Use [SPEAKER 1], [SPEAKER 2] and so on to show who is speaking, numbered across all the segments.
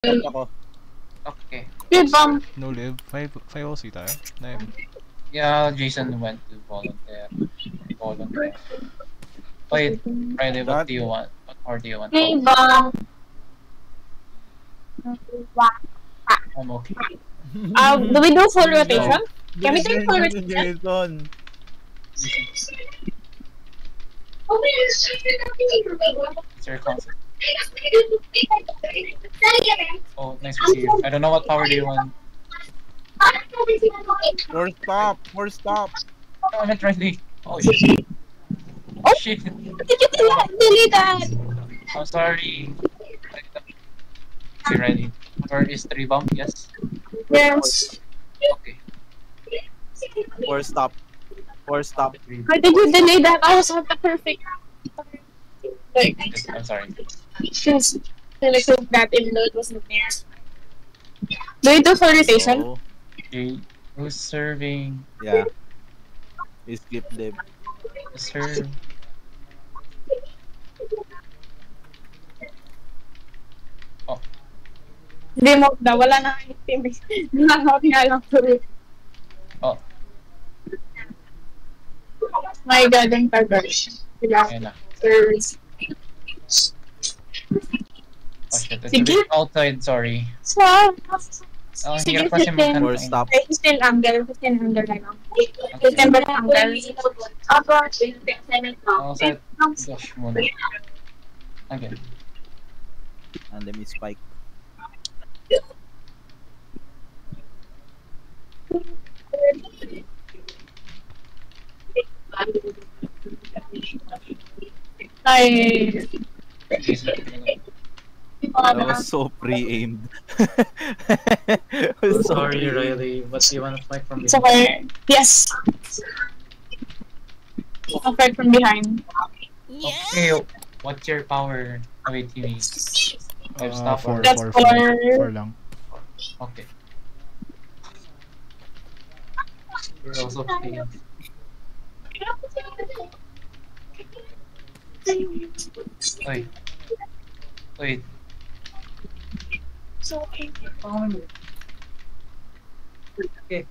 [SPEAKER 1] Ako.
[SPEAKER 2] Okay.
[SPEAKER 3] Bam.
[SPEAKER 4] No live. 5 OC tayo. Name.
[SPEAKER 2] Yeah, Jason went to volunteer. Wait, Friday, what do you want? What more do you want?
[SPEAKER 3] Bam.
[SPEAKER 2] I'm okay.
[SPEAKER 3] Do we do full rotation? Can we do full rotation?
[SPEAKER 1] Jason.
[SPEAKER 2] It's your concept. Oh, nice to see you. I don't know what power do you want.
[SPEAKER 1] More stop. More stop.
[SPEAKER 2] No, I'm not ready. Oh shit.
[SPEAKER 3] Oh
[SPEAKER 2] shit.
[SPEAKER 3] Did you delete that?
[SPEAKER 2] I'm sorry. Okay, ready. Or is 3 bomb? Yes.
[SPEAKER 3] Yes.
[SPEAKER 2] Okay.
[SPEAKER 1] More stop. More stop.
[SPEAKER 3] Why did you delete that? I was at the perfect. Like,
[SPEAKER 2] I'm sorry.
[SPEAKER 3] just like that even though it wasn't there. Do you do full rotation?
[SPEAKER 1] So,
[SPEAKER 2] Okay. Who's serving?
[SPEAKER 1] yeah. We skip them.
[SPEAKER 2] Serve. Oh.
[SPEAKER 3] Remote daw. Wala na kang team. Nanout nga lang tuloy.
[SPEAKER 2] Oh.
[SPEAKER 3] My God, ang tagal. Sila.
[SPEAKER 2] Ayan na.
[SPEAKER 3] Service.
[SPEAKER 2] Oh shit. It's a
[SPEAKER 3] Sige.
[SPEAKER 2] bit outside, sorry.
[SPEAKER 3] So,
[SPEAKER 2] Oh,
[SPEAKER 3] sige,
[SPEAKER 2] hirap kasi
[SPEAKER 3] sige.
[SPEAKER 1] More stop.
[SPEAKER 3] Okay, still under na lang. Still ba under? Ako,
[SPEAKER 2] Oh, set. Gosh, muna. Okay.
[SPEAKER 1] And let me spike.
[SPEAKER 3] Ay,
[SPEAKER 1] That was so pre-aimed.
[SPEAKER 2] Sorry, Riley. What do you want to fight from
[SPEAKER 3] it's okay. Yes. I'll fight from behind.
[SPEAKER 2] Okay, what's your power? Oh, wait, you need 5 stop or...
[SPEAKER 4] 4
[SPEAKER 3] That's
[SPEAKER 4] 4
[SPEAKER 3] for-
[SPEAKER 4] 4 lang.
[SPEAKER 2] Okay. You're also playing. Wait. Wait.
[SPEAKER 3] So, okay.
[SPEAKER 2] Okay.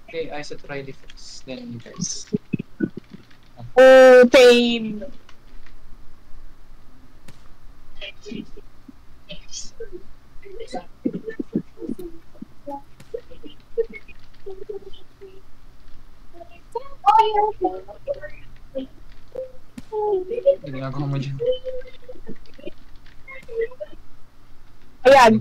[SPEAKER 2] Okay, I said Riley first, then you guys.
[SPEAKER 3] Oh, pain.
[SPEAKER 2] Hindi nga ako mo dyan.
[SPEAKER 3] Ayan.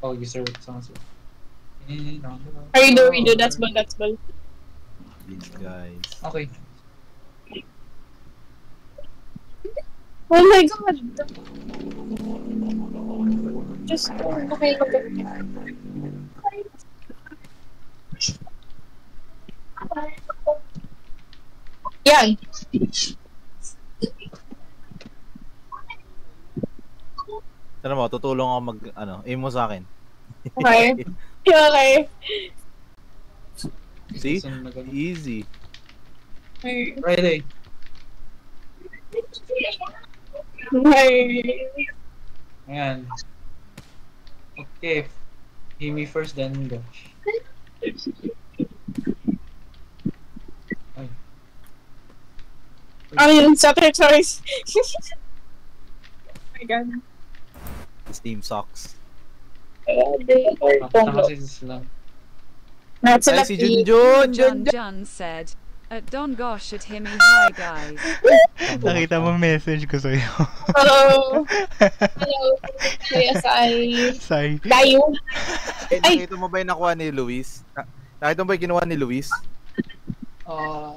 [SPEAKER 2] Oh, you serve sounds good.
[SPEAKER 3] Are you do we do that's ball, that's ball.
[SPEAKER 1] These guys.
[SPEAKER 2] Okay.
[SPEAKER 3] Oh my God. Just okay. Yan.
[SPEAKER 1] Tara mo, tutulong ako mag, aim mo sa akin.
[SPEAKER 3] Okay. Okay.
[SPEAKER 1] See? Easy.
[SPEAKER 2] Riley. Ayan. Okay. Give me first, then go. Ay.
[SPEAKER 3] Ano yun? Sorry. Oh my God.
[SPEAKER 1] This team sucks.
[SPEAKER 2] Kasi sila.
[SPEAKER 3] Not
[SPEAKER 1] Ay, si Junjun!
[SPEAKER 5] John said, at Don Gosh at Himi, hi guys.
[SPEAKER 4] Nakita mo message ko sa'yo.
[SPEAKER 3] Hello. Yes,
[SPEAKER 4] Say.
[SPEAKER 3] Dayo.
[SPEAKER 1] Nakita mo ba yung nakuha ni Luis? Nakita mo ba yung kinuha ni Luis?
[SPEAKER 3] Oh.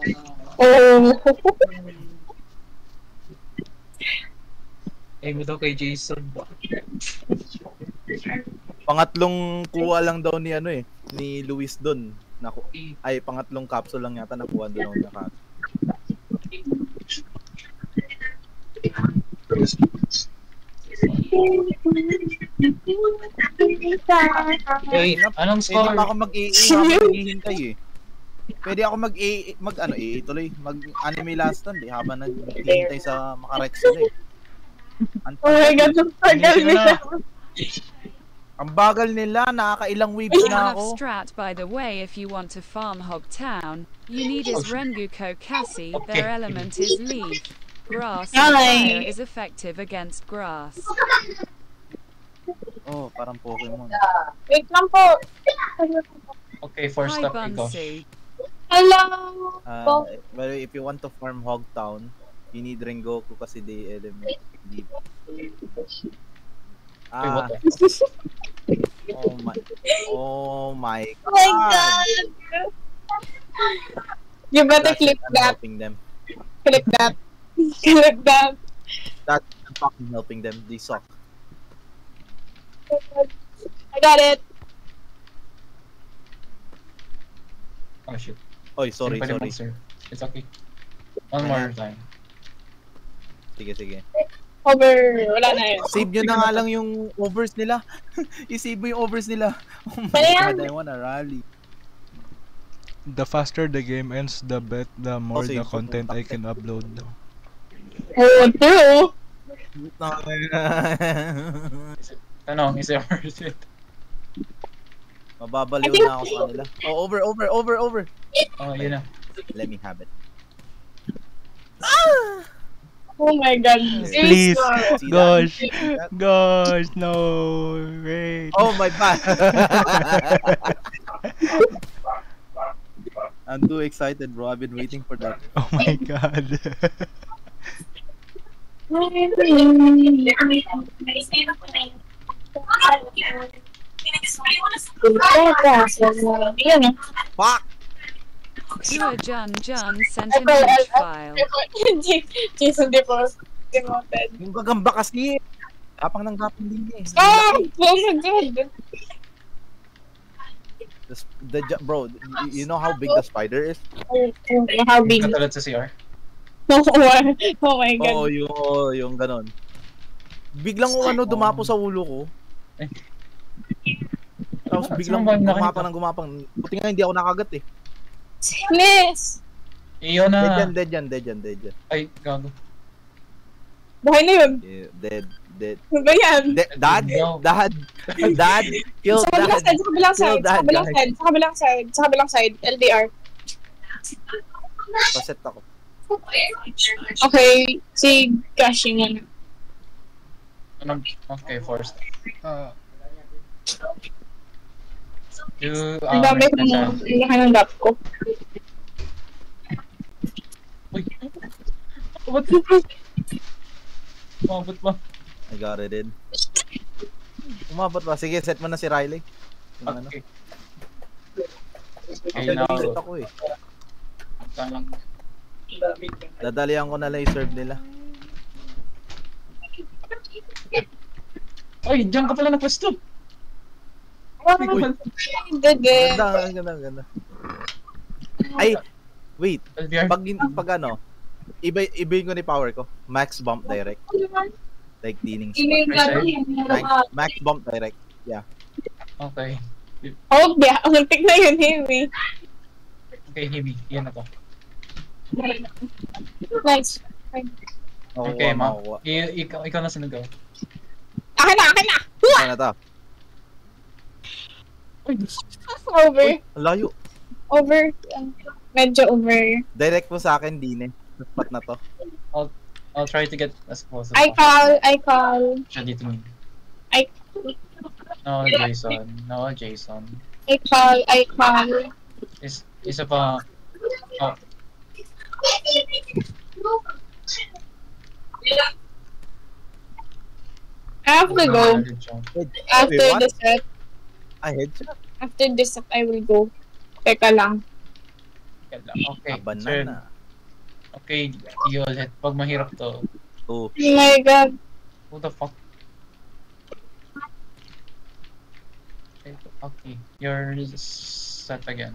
[SPEAKER 2] Aim mo daw kay Jason.
[SPEAKER 1] Pangatlong kuha lang daw ni ni Luis doon. Ay, pangatlong capsule lang yata nakuha doon ng nakat.
[SPEAKER 2] Wait, anong
[SPEAKER 1] Hindi
[SPEAKER 2] score?
[SPEAKER 1] pa ako maghihintay eh. Pwede ako tuloy, mag-anime last stand eh, habang naghihintay sa makarex sila eh.
[SPEAKER 3] Oh my God, ang tagal
[SPEAKER 2] Sige
[SPEAKER 3] nila.
[SPEAKER 2] na.
[SPEAKER 1] Ang bagal nila, nakakailang waves
[SPEAKER 5] You
[SPEAKER 1] na
[SPEAKER 5] have
[SPEAKER 1] ako.
[SPEAKER 5] strat, by the way, if you want to farm Hogtown. You need is Rengoku Kasi.
[SPEAKER 2] Okay.
[SPEAKER 5] Their element is leaf. Grass
[SPEAKER 3] Hi.
[SPEAKER 5] and fire is effective against grass.
[SPEAKER 1] Oh, parang Pokemon.
[SPEAKER 3] Wait lang po.
[SPEAKER 2] Okay, first
[SPEAKER 5] Hi,
[SPEAKER 2] up, Gosh.
[SPEAKER 5] Bunsy.
[SPEAKER 3] Hello.
[SPEAKER 1] Well, if you want to farm Hogtown, you need Rengoku kasi they element leaf.
[SPEAKER 2] Wait, what the?
[SPEAKER 1] Oh my
[SPEAKER 3] Oh my
[SPEAKER 1] god.
[SPEAKER 3] God. You better
[SPEAKER 1] That's
[SPEAKER 3] click
[SPEAKER 1] it, I'm
[SPEAKER 3] that.
[SPEAKER 1] helping them.
[SPEAKER 3] Click that. Click that.
[SPEAKER 1] That's I'm fucking helping them. They suck.
[SPEAKER 3] I got it.
[SPEAKER 2] Oh shit.
[SPEAKER 1] Oy, sorry,
[SPEAKER 2] Pwede
[SPEAKER 1] sorry.
[SPEAKER 2] monster. It's okay. One more time.
[SPEAKER 1] Sige, sige.
[SPEAKER 3] Over. Wala na yun.
[SPEAKER 1] Save nyo na nga lang yung overs nila. I-save mo yung overs nila. Oh my
[SPEAKER 3] Ayan.
[SPEAKER 1] god, I wanna rally.
[SPEAKER 4] The faster the game ends, the more
[SPEAKER 1] Also,
[SPEAKER 4] the
[SPEAKER 1] yung
[SPEAKER 4] content I can upload.
[SPEAKER 3] Oh, true.
[SPEAKER 2] Tanong, is it worth it?
[SPEAKER 1] Mababaliw na ako sa kanila. Oh, over.
[SPEAKER 2] Oh, yun na.
[SPEAKER 1] Let me have it.
[SPEAKER 3] Oh my God.
[SPEAKER 4] Please.
[SPEAKER 1] See that?
[SPEAKER 4] Gosh.
[SPEAKER 1] See that?
[SPEAKER 4] Gosh, no. Wait.
[SPEAKER 1] Oh my god. I'm too excited, bro. I've been waiting for that.
[SPEAKER 4] Oh my god.
[SPEAKER 3] Yan.
[SPEAKER 1] Fuck!
[SPEAKER 5] Dua Jun sent an image file.
[SPEAKER 3] Jason demoted.
[SPEAKER 1] Yung gagamba kasi. Gapang ng gapang din eh.
[SPEAKER 3] Oh my God.
[SPEAKER 1] Bro, you know how big the spider is?
[SPEAKER 3] How big?
[SPEAKER 2] Katulad sa CR.
[SPEAKER 3] Oh my God.
[SPEAKER 1] Oo, yung ganon. Biglang dumapo sa ulo ko.
[SPEAKER 2] Eh.
[SPEAKER 1] Tapos biglang
[SPEAKER 2] Saan ba
[SPEAKER 1] gumapang. Buti nga hindi ako nakagat eh.
[SPEAKER 3] Miss!
[SPEAKER 2] Iyo na.
[SPEAKER 1] Dead yan.
[SPEAKER 2] Ay, gago.
[SPEAKER 3] Buhay na yun.
[SPEAKER 1] Yeah, dead.
[SPEAKER 3] Ano ba yan?
[SPEAKER 1] Dad?
[SPEAKER 2] No.
[SPEAKER 1] Dad? Kill
[SPEAKER 3] Sa kabilang
[SPEAKER 1] dad.
[SPEAKER 3] side, sa kabilang
[SPEAKER 1] Kill
[SPEAKER 3] side, sa
[SPEAKER 1] dad,
[SPEAKER 3] kabilang
[SPEAKER 1] guys.
[SPEAKER 3] side, sa kabilang side, sa kabilang side, LDR.
[SPEAKER 1] Paset ako.
[SPEAKER 3] Okay, si Gashi nga na.
[SPEAKER 2] Okay, first. Do,
[SPEAKER 3] Ang dami ko ng laki ng gap ko.
[SPEAKER 2] Uy. What? Umabot ba?
[SPEAKER 1] I got it in. Umabot ba? Sige, set mo na si Riley. Yung ano.
[SPEAKER 2] Okay.
[SPEAKER 1] Okay,
[SPEAKER 2] Okay, now.
[SPEAKER 1] set ako eh.
[SPEAKER 2] Tanong.
[SPEAKER 1] Dadalihan ko na lang yung serve nila.
[SPEAKER 2] Ay, diyan ka pala na pwesto.
[SPEAKER 3] Dede.
[SPEAKER 1] Ganda. Ay, wait.
[SPEAKER 2] LBR.
[SPEAKER 1] Pag ano, ibayin ko ni power ko. Max bump direct. Like dealing max bump direct. Yeah.
[SPEAKER 2] Okay.
[SPEAKER 3] Oh, biya. Ang tik na yun, Heavy.
[SPEAKER 2] Okay, Himi. Yan na to.
[SPEAKER 3] Nice.
[SPEAKER 2] Okay, ma.
[SPEAKER 1] Makukuha.
[SPEAKER 2] Ikaw na sinugaw.
[SPEAKER 3] Akin na!
[SPEAKER 1] Ano na to?
[SPEAKER 3] Over.
[SPEAKER 1] Ang layo.
[SPEAKER 3] Over. Medyo over.
[SPEAKER 1] Direct mo sa akin, Dine. Sa spot na to.
[SPEAKER 2] I'll try to get as close as
[SPEAKER 3] I call.
[SPEAKER 2] Siya dito mo.
[SPEAKER 3] I
[SPEAKER 2] No, Jason.
[SPEAKER 3] call.
[SPEAKER 2] Isa pa. Oh,
[SPEAKER 3] I have to go. After
[SPEAKER 1] Wait, what?
[SPEAKER 3] the set.
[SPEAKER 1] Ah, headshot.
[SPEAKER 3] After the set, I will go. Teka lang.
[SPEAKER 2] Okay,
[SPEAKER 1] Abanan
[SPEAKER 2] sir.
[SPEAKER 1] na.
[SPEAKER 2] Okay, ulit. Pag mahirap to.
[SPEAKER 1] Oh,
[SPEAKER 3] Oh my God.
[SPEAKER 2] Who the fuck? Okay, you're set again.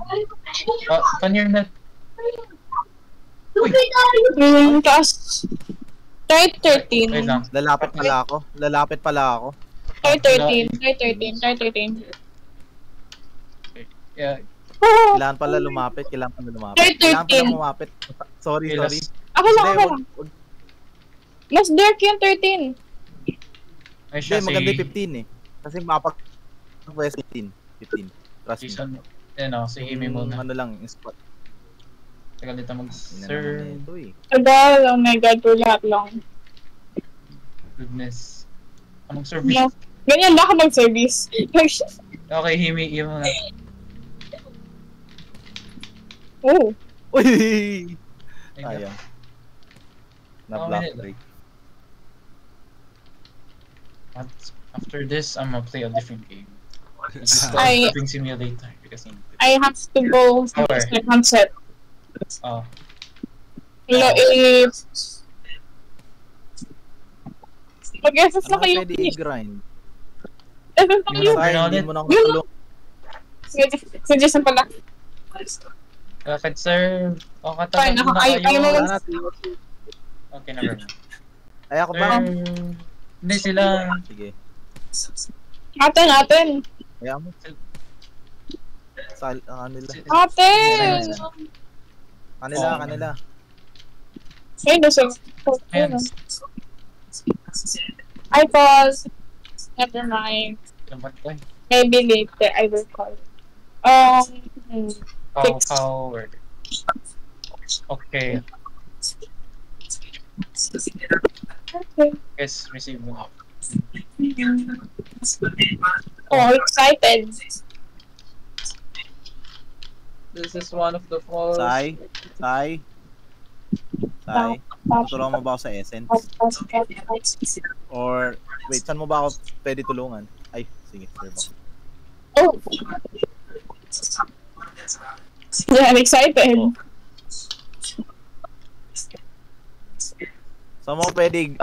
[SPEAKER 2] On your net. Uy!
[SPEAKER 3] Tapos, try
[SPEAKER 2] Wait
[SPEAKER 3] 13.
[SPEAKER 2] lang.
[SPEAKER 1] lalapit pala ako.
[SPEAKER 3] Try 13.
[SPEAKER 2] Yeah,
[SPEAKER 1] Kailangan pala lumapit. Kailangan pala lumapit.
[SPEAKER 3] Third,
[SPEAKER 1] Kailangan pala
[SPEAKER 3] 13.
[SPEAKER 1] lumapit. Sorry,
[SPEAKER 2] Okay,
[SPEAKER 1] sorry.
[SPEAKER 3] Ako lang,
[SPEAKER 1] Hindi,
[SPEAKER 3] ako lang.
[SPEAKER 1] wag-
[SPEAKER 3] Mas dark yung 13.
[SPEAKER 2] Ay,
[SPEAKER 1] Hindi,
[SPEAKER 2] siya
[SPEAKER 1] maganda
[SPEAKER 2] si...
[SPEAKER 1] yung 15 eh. Kasi mapag-West 15. 15. Trust me.
[SPEAKER 2] Season... Ano, si Himi muna.
[SPEAKER 1] Ano lang, yung spot.
[SPEAKER 2] Tagal dito
[SPEAKER 1] Ina naman
[SPEAKER 2] mag-serve.
[SPEAKER 1] ito eh.
[SPEAKER 3] Tagal, oh my god, for lahat lang.
[SPEAKER 2] Goodness. Anong service?
[SPEAKER 3] No. Ganyan ba ako mag-service?
[SPEAKER 2] Okay, Himi, yun muna.
[SPEAKER 3] Oh.
[SPEAKER 1] Uy!
[SPEAKER 2] Ayun.
[SPEAKER 1] Ayun.
[SPEAKER 2] Oh,
[SPEAKER 1] Na-block
[SPEAKER 2] minute.
[SPEAKER 1] break.
[SPEAKER 2] After this, I'm gonna play a different game. This is
[SPEAKER 3] I-
[SPEAKER 2] called Surfing Simulator. Because
[SPEAKER 3] I have to go sa
[SPEAKER 2] Power.
[SPEAKER 3] concept.
[SPEAKER 2] Oh,
[SPEAKER 3] Hello, mag-SS na
[SPEAKER 1] Ano
[SPEAKER 3] kayo.
[SPEAKER 1] pwede i-grind?
[SPEAKER 3] SS na kayo.
[SPEAKER 2] Yun.
[SPEAKER 1] Ay,
[SPEAKER 2] Grind
[SPEAKER 1] hindi
[SPEAKER 2] ulit.
[SPEAKER 1] mo na ako
[SPEAKER 3] Yun.
[SPEAKER 1] natulong.
[SPEAKER 3] Suggest na pala.
[SPEAKER 2] bakit sir? O,
[SPEAKER 3] Fine,
[SPEAKER 2] katagal
[SPEAKER 3] ako-
[SPEAKER 2] na
[SPEAKER 3] ay-
[SPEAKER 2] kayo.
[SPEAKER 3] ay,
[SPEAKER 1] Wala na.
[SPEAKER 2] Okay, never mind.
[SPEAKER 1] Ay, ako ba?
[SPEAKER 2] Sir, hindi sila.
[SPEAKER 1] Sige.
[SPEAKER 3] Natin.
[SPEAKER 1] Kaya mo. Sa kanila.
[SPEAKER 3] Natin!
[SPEAKER 1] Kanila.
[SPEAKER 3] Ay, nasa.
[SPEAKER 2] Hands.
[SPEAKER 3] I pause. Never mind.
[SPEAKER 2] Laman ko eh.
[SPEAKER 3] Maybe later I will call.
[SPEAKER 2] Power. Okay.
[SPEAKER 3] Okay.
[SPEAKER 2] Yes, receive mo.
[SPEAKER 3] Oh, excited.
[SPEAKER 2] This is one of the falls.
[SPEAKER 1] Sai. Tutulungan mo ba ako sa Essence? Or, wait, saan mo ba ako pwede tulungan? Ay, sige, sure ba?
[SPEAKER 3] Oh. Yeah, I'm excited.
[SPEAKER 1] Oh. Saan mo pwede,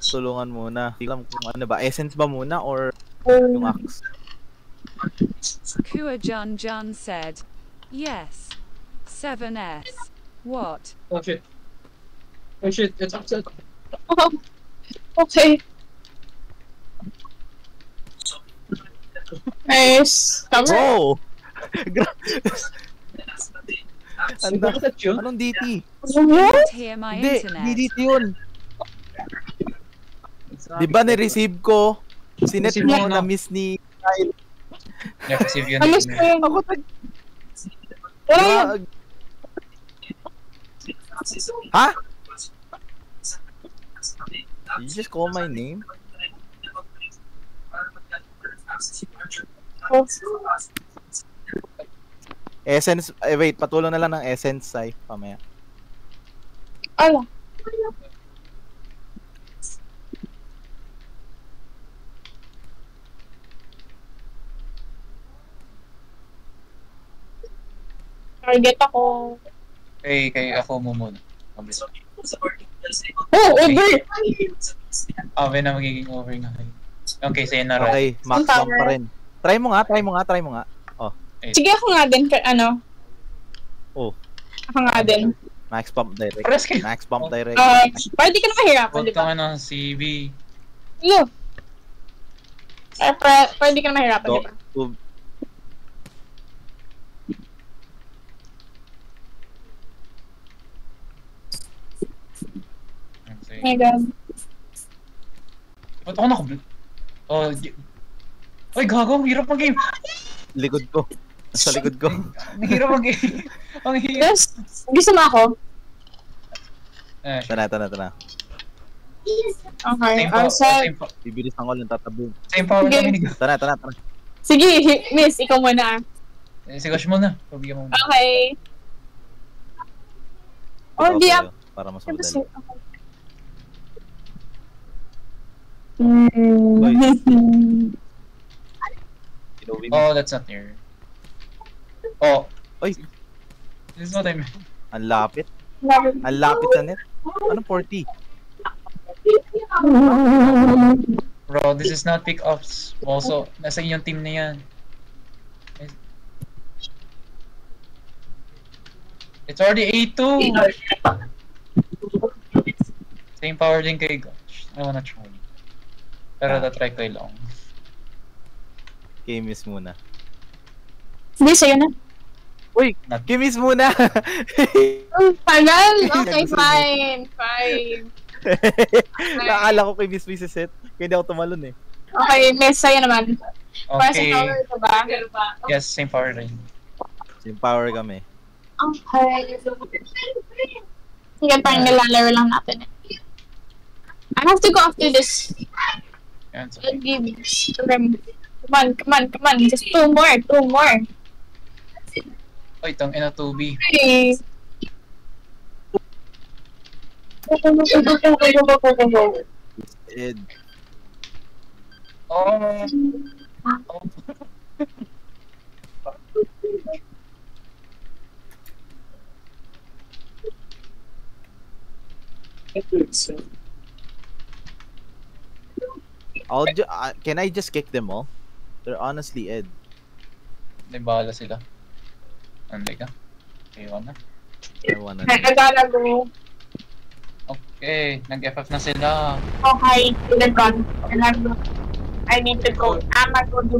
[SPEAKER 1] tulungan muna? Hindi ko alam kung ano ba, Essence ba muna or yung Axe?
[SPEAKER 5] Kua Jun Jun said, yes. 7S. What?
[SPEAKER 2] Oh shit. Oh shit, it's upset.
[SPEAKER 3] Okay. Nice. Cover.
[SPEAKER 1] Bro! Anda,
[SPEAKER 2] Was that you?
[SPEAKER 1] anong DT?
[SPEAKER 5] Can't hear my
[SPEAKER 1] Hindi,
[SPEAKER 5] internet.
[SPEAKER 1] hindi DT yun. Di ba ni-receive ko? Sinet
[SPEAKER 2] Receive
[SPEAKER 1] mo
[SPEAKER 2] mo,
[SPEAKER 1] na
[SPEAKER 2] no?
[SPEAKER 1] miss ni Kyle.
[SPEAKER 2] Yeah, receive yun.
[SPEAKER 3] Alas ko yun.
[SPEAKER 1] Ako tag...
[SPEAKER 3] Wala yan.
[SPEAKER 1] Drag. Ha? Did you just call my name?
[SPEAKER 3] Oh.
[SPEAKER 1] Essence, wait, patulong na lang ng Essence, Sai, pamaya.
[SPEAKER 3] Ala. Target ako.
[SPEAKER 2] Kay ako mo muna. Mabilis.
[SPEAKER 3] Oh, over!
[SPEAKER 2] Okay na magiging over nga. Okay, sa'yo na rin.
[SPEAKER 1] Okay, max
[SPEAKER 3] Ang power.
[SPEAKER 1] bump pa rin. Try mo nga.
[SPEAKER 3] Sige, ako nga din.
[SPEAKER 1] Oh.
[SPEAKER 3] Ako nga din.
[SPEAKER 1] Max bump direct.
[SPEAKER 2] Press kayo.
[SPEAKER 1] Max bump direct.
[SPEAKER 3] Pwede ka na mahirapan,
[SPEAKER 2] Huwag
[SPEAKER 3] di
[SPEAKER 2] ka
[SPEAKER 3] ba?
[SPEAKER 2] ano, CB.
[SPEAKER 3] Hello. Pwede ka na mahirapan, di ba?
[SPEAKER 1] To-
[SPEAKER 3] Oh my God.
[SPEAKER 2] Ba't ako nakabl... Oh, ay, gago, ang hirap mag-game.
[SPEAKER 1] likod ko. Nasa likod ko.
[SPEAKER 2] Ang hirap mag-game. Ang hirap.
[SPEAKER 3] Yes. Gusto mo ako?
[SPEAKER 1] Tara.
[SPEAKER 3] Okay.
[SPEAKER 2] Same pa, same pa.
[SPEAKER 1] Bibilis ako lang tatabi.
[SPEAKER 2] Same pa, wala
[SPEAKER 3] Sige.
[SPEAKER 2] minig.
[SPEAKER 1] Tara.
[SPEAKER 3] Sige, miss. Ikaw muna.
[SPEAKER 2] Sigash mo na. Pabigyan mo muna.
[SPEAKER 3] Okay.
[SPEAKER 1] Ikaw
[SPEAKER 3] di
[SPEAKER 1] sa'yo, para mas madali.
[SPEAKER 3] Okay. Hmm.
[SPEAKER 1] Inuwi mo.
[SPEAKER 2] Oh, that's not near. Oh.
[SPEAKER 1] Oy.
[SPEAKER 2] This is what I meant.
[SPEAKER 1] Ang lapit sa net. Anong 40?
[SPEAKER 2] Bro, this is not pick-ups. Also, nasa inyong team na yan. It's already 8-2! Same power din kay Gosh. I wanna try. Pero try ko lang.
[SPEAKER 1] Okay, miss muna.
[SPEAKER 3] Hindi, sa'yo na.
[SPEAKER 1] Uy, Kimis muna!
[SPEAKER 3] Oh, tagal! Okay, fine. Fine.
[SPEAKER 1] Nakakala ko Kimis may set. Kaya hindi ako tumalon eh.
[SPEAKER 3] Okay, miss sa'yo naman. Para sa
[SPEAKER 2] Okay.
[SPEAKER 3] power ko ba?
[SPEAKER 2] Yes, same power rin.
[SPEAKER 1] Same power kami.
[SPEAKER 3] Okay. Sige, parang nilalaro lang natin. I have to go after this.
[SPEAKER 2] Yan, so,
[SPEAKER 3] I'll give them. Come on. Just two more.
[SPEAKER 2] oh, itong ina 2B.
[SPEAKER 3] Hey.
[SPEAKER 1] Ed.
[SPEAKER 2] Oh.
[SPEAKER 1] Can I just kick them all? They're honestly Ed.
[SPEAKER 2] May bahala sila. Anday ka. Iwan na.
[SPEAKER 1] I wanna
[SPEAKER 3] I gotta go.
[SPEAKER 2] Okay, nag-FF na sila.
[SPEAKER 3] Okay, they're gone. And I need to go. I'm gonna go do